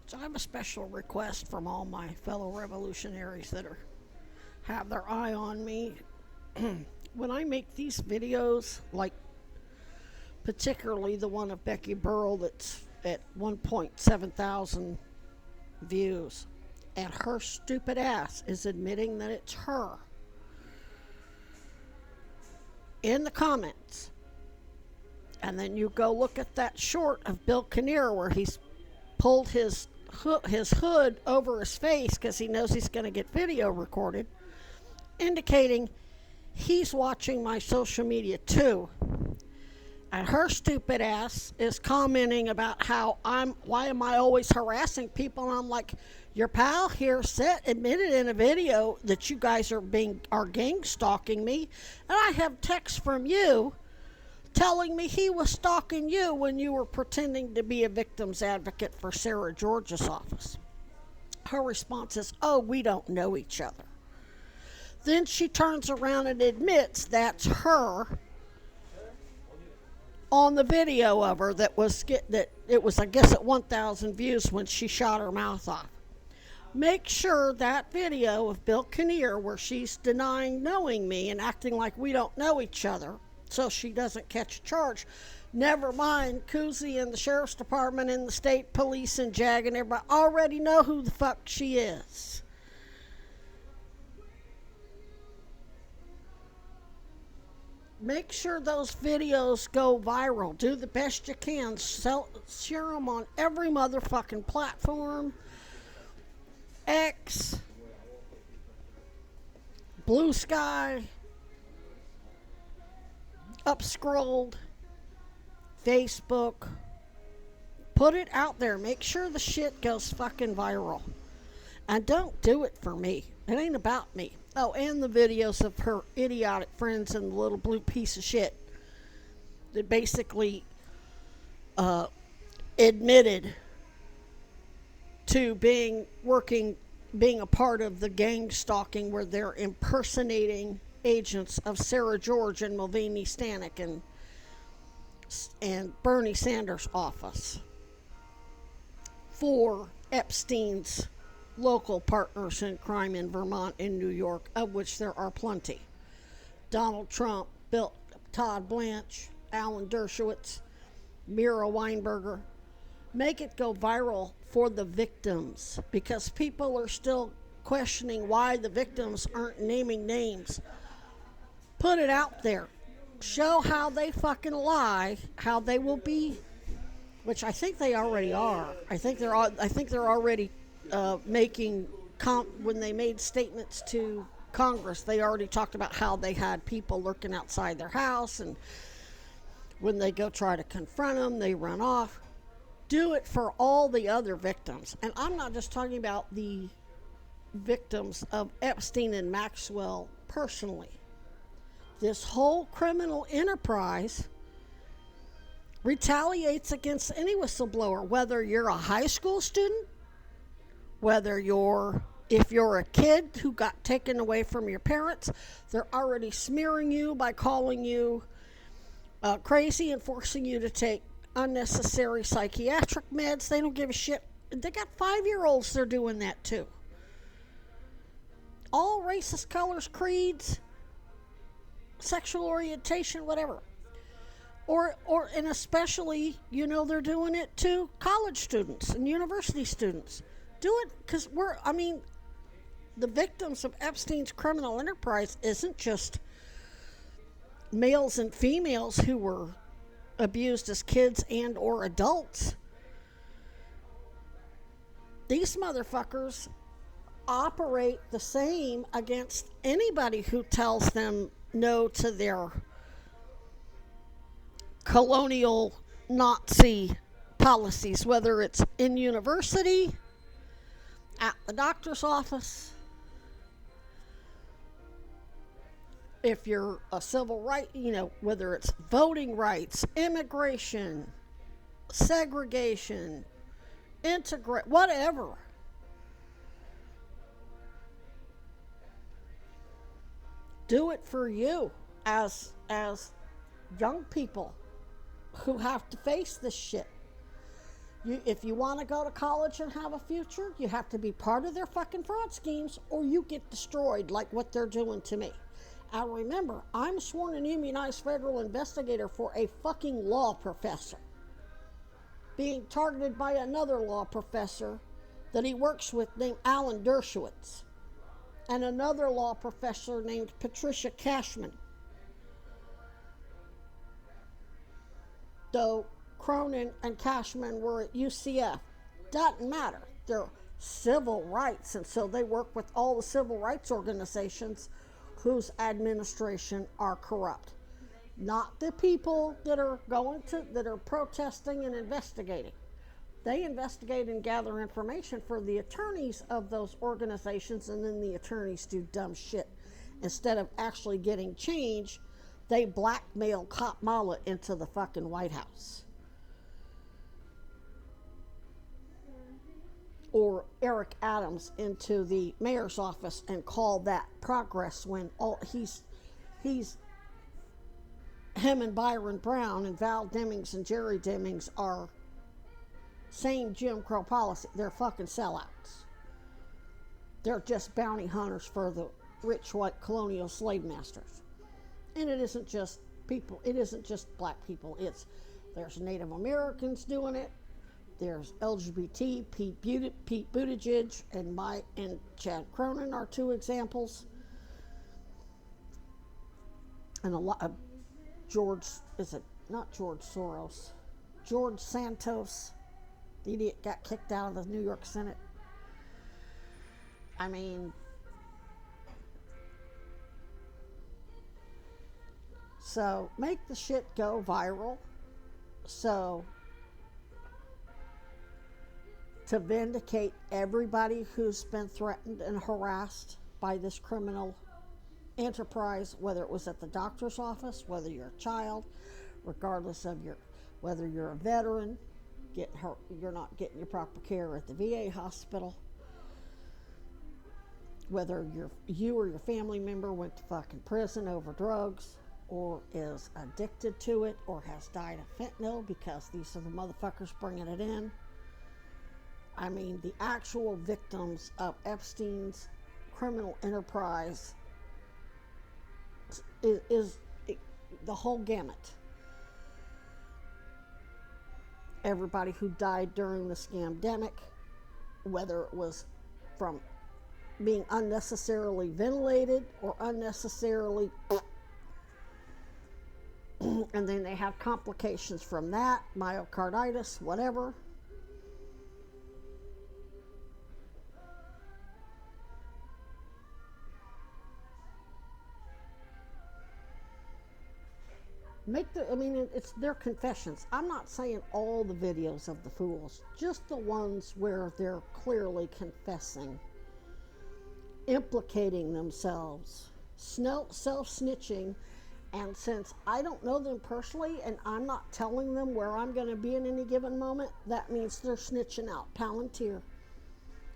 So I have a special request from all my fellow revolutionaries that have their eye on me. When I make these videos, like particularly the one of Becky Burrell that's at 1.7 thousand views, and her stupid ass is admitting that it's her in the comments. And then you go look at that short of Bill Kinnear where he's pulled his hood over his face because he knows he's going to get video recorded, indicating he's watching my social media too. And her stupid ass is commenting about why am I always harassing people? And I'm like, your pal here admitted in a video that you guys are gang stalking me, and I have texts from you telling me he was stalking you when you were pretending to be a victim's advocate for Sarah George's office. Her response is, oh, we don't know each other. Then she turns around and admits that's her on the video of her that it was, I guess, at 1,000 views when she shot her mouth off. Make sure that video of Bill Kinnear where she's denying knowing me and acting like we don't know each other so she doesn't catch a charge. Never mind, Cousy and the sheriff's department and the state police and JAG and everybody already know who the fuck she is. Make sure those videos go viral. Do the best you can. Share them on every motherfucking platform. X, Blue Sky, Upscrolled, Facebook. Put it out there. Make sure the shit goes fucking viral. And don't do it for me. It ain't about me. Oh, and the videos of her idiotic friends and the little blue piece of shit that basically admitted to being a part of the gang stalking where they're impersonating agents of Sarah George and Mulvaney Stanek and Bernie Sanders' office for Epstein's local partners in crime in Vermont and New York, of which there are plenty. Donald Trump, Todd Blanche, Alan Dershowitz, Mira Weinberger. Make it go viral for the victims, because people are still questioning why the victims aren't naming names. Put it out there. Show how they fucking lie, how they will be, which I think they already are. I think they're already making when they made statements to Congress, they already talked about how they had people lurking outside their house, and when they go try to confront them, they run off. Do it for all the other victims. And I'm not just talking about the victims of Epstein and Maxwell personally. This whole criminal enterprise retaliates against any whistleblower, whether you're a high school student, if you're a kid who got taken away from your parents. They're already smearing you by calling you crazy and forcing you to take unnecessary psychiatric meds. They don't give a shit. They got 5-year-olds they're doing that to. All races, colors, creeds, sexual orientation, whatever. And especially, they're doing it to college students and university students. Do it because the victims of Epstein's criminal enterprise isn't just males and females who were abused as kids and or adults. These motherfuckers operate the same against anybody who tells them no to their colonial Nazi policies, whether it's in university, at the doctor's office, if you're a civil right, whether it's voting rights, immigration, segregation, whatever. Do it for you as young people who have to face this shit. If you want to go to college and have a future, you have to be part of their fucking fraud schemes or you get destroyed like what they're doing to me. And remember, I'm a sworn and immunized federal investigator for a fucking law professor being targeted by another law professor that he works with named Alan Dershowitz and another law professor named Patricia Cashman. Though Cronin and Cashman were at UCF, doesn't matter. They're civil rights, and so they work with all the civil rights organizations whose administration are corrupt. Not the people that are protesting and investigating. They investigate and gather information for the attorneys of those organizations, and then the attorneys do dumb shit. Instead of actually getting change, they blackmail Cop Mala into the fucking White House. Or Eric Adams into the mayor's office and call that progress when him and Byron Brown and Val Demings and Jerry Demings are same Jim Crow policy. They're fucking sellouts. They're just bounty hunters for the rich white colonial slave masters. And it isn't just people. It isn't just black people. There's Native Americans doing it. There's LGBT. Pete Buttigieg and Chad Cronin are two examples. And a lot of George Santos, the idiot, got kicked out of the New York Senate. I mean, so make the shit go viral. So to vindicate everybody who's been threatened and harassed by this criminal enterprise, whether it was at the doctor's office, whether you're a child, regardless of whether you're a veteran, you're not getting your proper care at the VA hospital, whether you or your family member went to fucking prison over drugs, or is addicted to it, or has died of fentanyl because these are the motherfuckers bringing it in. I mean, the actual victims of Epstein's criminal enterprise is the whole gamut. Everybody who died during the scamdemic, whether it was from being unnecessarily ventilated or unnecessarily and then they have complications from that, myocarditis, whatever. It's their confessions. I'm not saying all the videos of the fools, just the ones where they're clearly confessing, implicating themselves, self-snitching. And since I don't know them personally and I'm not telling them where I'm going to be in any given moment, that means they're snitching out Palantir.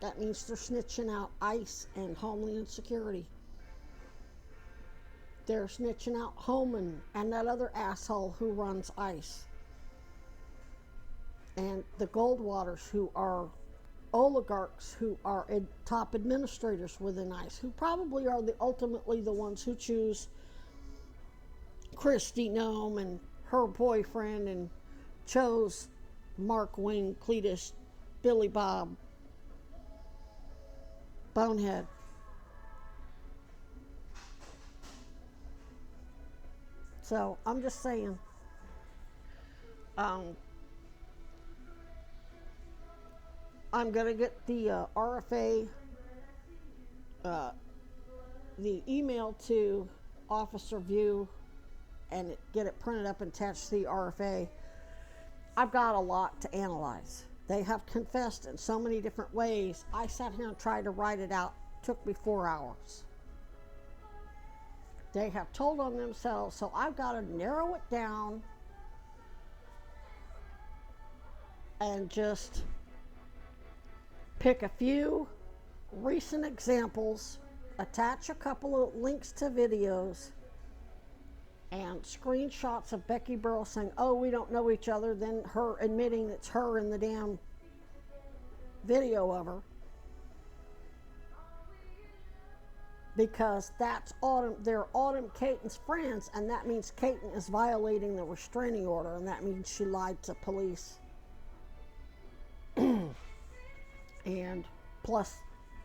That means they're snitching out ICE and Homeland Security. They're snitching out Homan and that other asshole who runs ICE. And the Goldwaters, who are oligarchs, who are top administrators within ICE, who probably are ultimately the ones who choose Christy Nome and her boyfriend and chose Mark Wing, Cletus, Billy Bob, Bonehead. So I'm just saying, I'm going to get the RFA, the email to Officer View and get it printed up and attached to the RFA. I've got a lot to analyze. They have confessed in so many different ways. I sat here and tried to write it out. It took me 4 hours. They have told on themselves, so I've got to narrow it down and just pick a few recent examples, attach a couple of links to videos, and screenshots of Becky Burrow saying, oh, we don't know each other, then her admitting it's her in the damn video of her. Because that's Autumn, they're Autumn Caton's friends, and that means Caton is violating the restraining order, and that means she lied to police. And plus,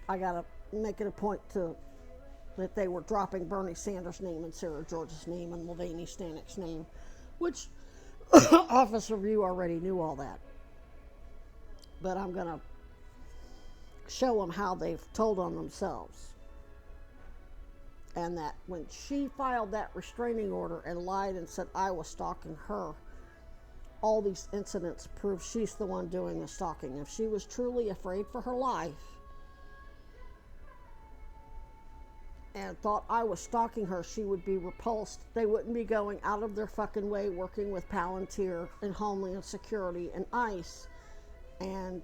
I gotta make it a point that they were dropping Bernie Sanders' name and Sarah George's name and Mulvaney Stanik's name, which Officer View already knew all that. But I'm gonna show them how they've told on themselves. And that when she filed that restraining order and lied and said I was stalking her, all these incidents prove she's the one doing the stalking. If she was truly afraid for her life and thought I was stalking her, she would be repulsed. They wouldn't be going out of their fucking way working with Palantir and Homeland Security and ICE and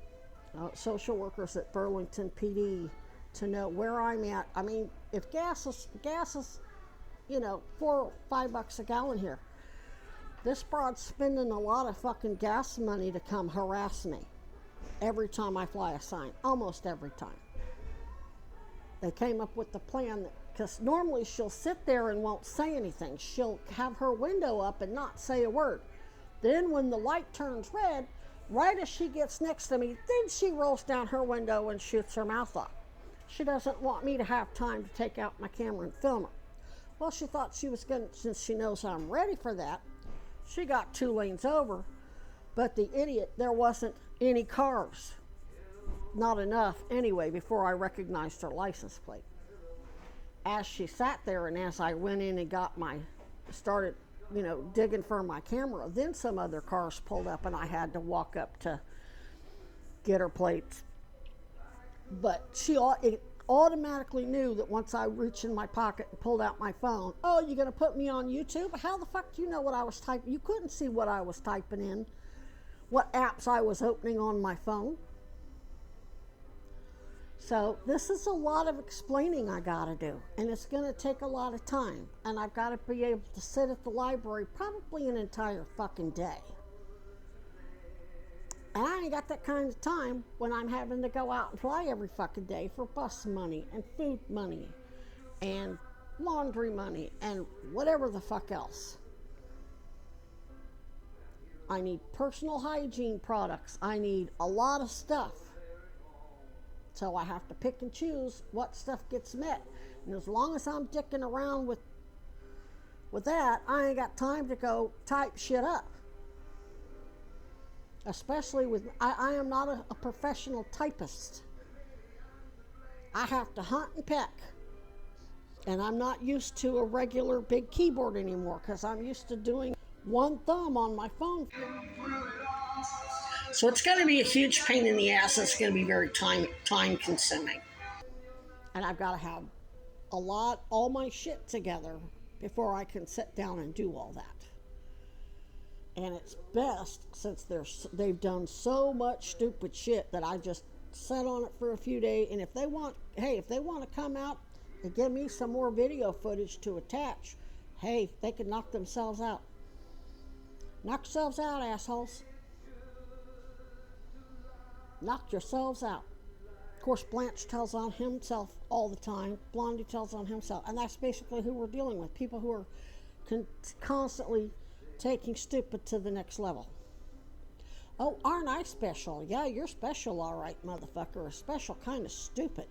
social workers at Burlington PD to know where I'm at. I mean, if gas is, $4 or $5 a gallon here. This broad's spending a lot of fucking gas money to come harass me every time I fly a sign, almost every time. They came up with the plan because normally she'll sit there and won't say anything. She'll have her window up and not say a word. Then when the light turns red, right as she gets next to me, then she rolls down her window and shoots her mouth off. She doesn't want me to have time to take out my camera and film her. Well, she thought she was going to, since she knows I'm ready for that, she got 2 lanes over, but the idiot, there wasn't any cars. Not enough anyway before I recognized her license plate. As she sat there and as I went in and started digging for my camera, then some other cars pulled up and I had to walk up to get her plates. But it automatically knew that once I reached in my pocket and pulled out my phone, oh, you're going to put me on YouTube? How the fuck do you know what I was typing? You couldn't see what I was typing in, what apps I was opening on my phone. So this is a lot of explaining I got to do, and it's going to take a lot of time, and I've got to be able to sit at the library probably an entire fucking day. And I ain't got that kind of time when I'm having to go out and fly every fucking day for bus money and food money and laundry money and whatever the fuck else. I need personal hygiene products. I need a lot of stuff. So I have to pick and choose what stuff gets met. And as long as I'm dicking around with that, I ain't got time to go type shit up. Especially I am not a professional typist. I have to hunt and peck. And I'm not used to a regular big keyboard anymore because I'm used to doing one thumb on my phone. So it's going to be a huge pain in the ass. It's going to be very time consuming. And I've got to have all my shit together before I can sit down and do all that. And it's best, since they've done so much stupid shit, that I just sat on it for a few days. And if they want to come out and give me some more video footage to attach, hey, they can knock themselves out. Knock yourselves out, assholes. Knock yourselves out. Of course, Blanche tells on himself all the time. Blondie tells on himself. And that's basically who we're dealing with. People who are constantly taking stupid to the next level. Oh, aren't I special? Yeah, you're special, all right, motherfucker. A special kind of stupid.